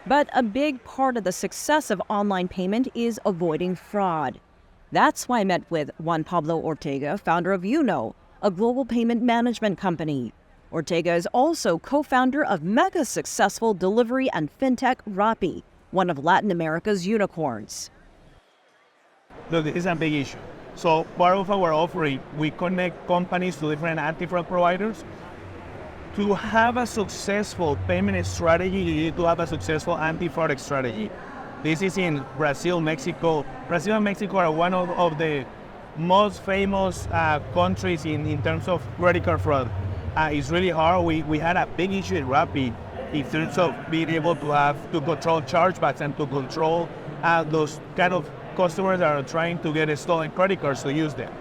But a big part of the success of online payment is avoiding fraud. That's why I met with Juan Pablo Ortega, founder of a global payment management company. Ortega is also co-founder of mega successful delivery and fintech Rappi, one of Latin America's unicorns. Look, this is a big issue. So part of our offering, we connect companies to different anti-fraud providers. To have a successful payment strategy, you need to have a successful anti-fraud strategy. This is in Brazil, Mexico. Brazil and Mexico are one of the most famous countries in terms of credit card fraud. It's really hard. We had a big issue in Rappi in terms of being able to control chargebacks and to control those kind of customers that are trying to get stolen credit cards to use them.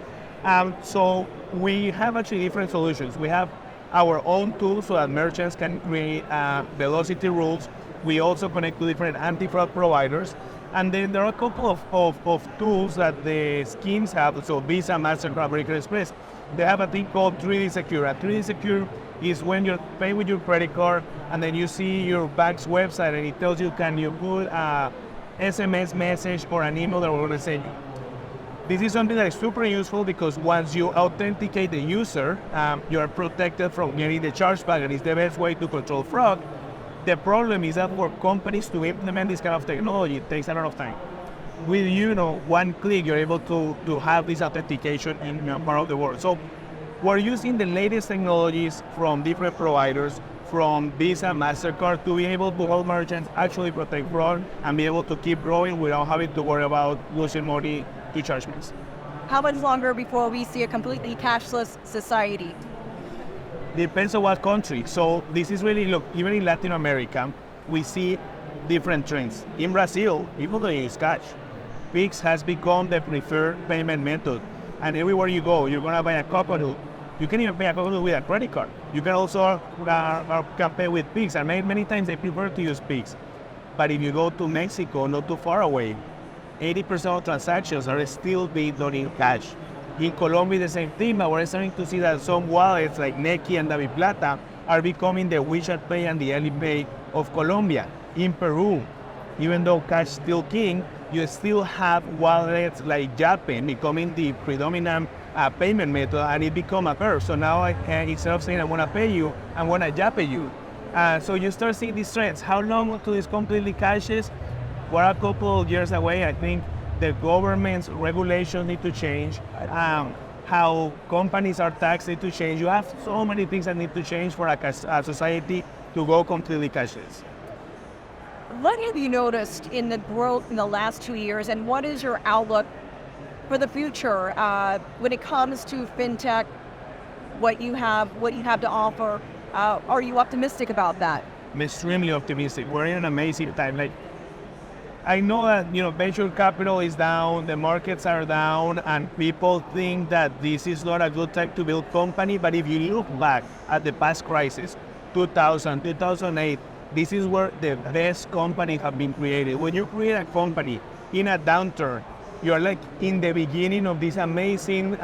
So we have actually different solutions. We have our own tools so that merchants can create velocity rules. We also connect to different anti-fraud providers. And then there are a couple of tools that the schemes have. So Visa, MasterCard, American Express, they have a thing called 3D Secure. And 3D Secure is when you pay with your credit card and then you see your bank's website and it tells you, can you put a SMS message or an email that we're going to send you. This is something that is super useful because once you authenticate the user, you are protected from getting the chargeback, and it's the best way to control fraud. The problem is that for companies to implement this kind of technology, it takes a lot of time. With one click, you're able to have this authentication in part of the world. So we're using the latest technologies from different providers, from Visa, MasterCard, to be able to help merchants actually protect fraud and be able to keep growing without having to worry about losing money to chargebacks. How much longer before we see a completely cashless society? Depends on what country. So this is really, look, even in Latin America, we see different trends. In Brazil, people don't use cash. Pix has become the preferred payment method. And everywhere you go, you're going to buy a coconut. You can even pay a coconut with a credit card. You can also can pay with Pix. And many times they prefer to use Pix. But if you go to Mexico, not too far away, 80% of transactions are still being done in cash. In Colombia, the same thing, but we're starting to see that some wallets like Nequi and DaviPlata are becoming the WeChat Pay and the Alipay of Colombia. In Peru, even though cash is still king, you still have wallets like Yape becoming the predominant payment method, and it become a curve. So now instead of saying I want to pay you, I want to Yape you. So you start seeing these trends. How long until it's completely cashless? We're a couple of years away. I think the government's regulations need to change. How companies are taxed need to change. You have so many things that need to change for a society to go completely cashless. What have you noticed in the growth in the last 2 years, and what is your outlook for the future when it comes to fintech? What you have to offer? Are you optimistic about that? I'm extremely optimistic. We're in an amazing time. I know that venture capital is down, the markets are down, and people think that this is not a good time to build company. But if you look back at the past crisis, 2000, 2008, this is where the best companies have been created. When you create a company in a downturn, you're like in the beginning of this amazing,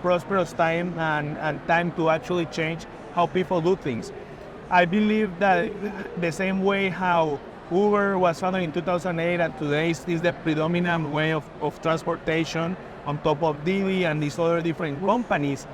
prosperous time and time to actually change how people do things. I believe that the same way how Uber was founded in 2008 and today is the predominant way of transportation on top of Didi and these other different companies.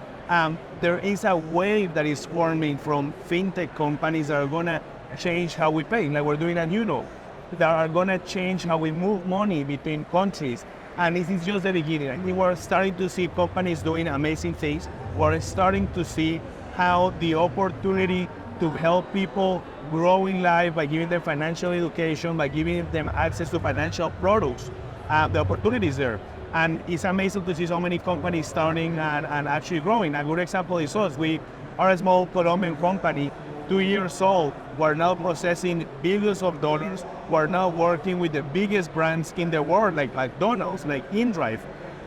There is a wave that is forming from fintech companies that are going to change how we pay, like we're doing at that are going to change how we move money between countries. And this is just the beginning. I think we're starting to see companies doing amazing things. We're starting to see how the opportunity to help people grow in life by giving them financial education, by giving them access to financial products, the opportunity is there. And it's amazing to see so many companies starting and actually growing. A good example is us. We are a small Colombian company, 2 years old. We're now processing billions of dollars. We're now working with the biggest brands in the world, like McDonald's, like InDrive.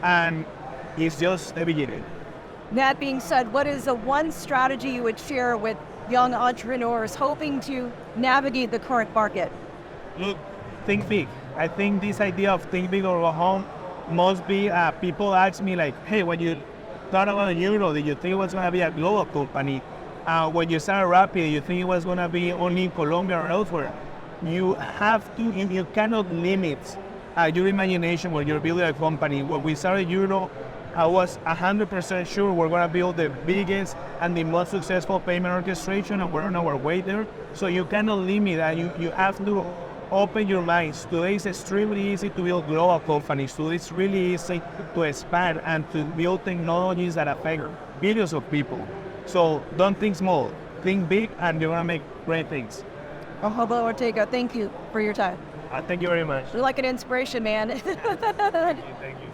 And it's just the beginning. That being said, what is the one strategy you would share with young entrepreneurs hoping to navigate the current market? Look, think big. I think this idea of think big or go home must be, people ask me like, hey, when you thought about Euro, did you think it was going to be a global company? When you started Rappi, did you think it was going to be only in Colombia or elsewhere? you have to, you cannot limit your imagination when you're building a company. When we started Euro, I was 100% sure we're going to build the biggest and the most successful payment orchestration, and we're on our way there. So you cannot limit that. You have to open your minds. Today it's extremely easy to build global companies. Today it's really easy to expand and to build technologies that affect billions of people. So don't think small, think big, and you're going to make great things. Juan Pablo Ortega, thank you for your time. Thank you very much. You're like an inspiration, man. Thank you.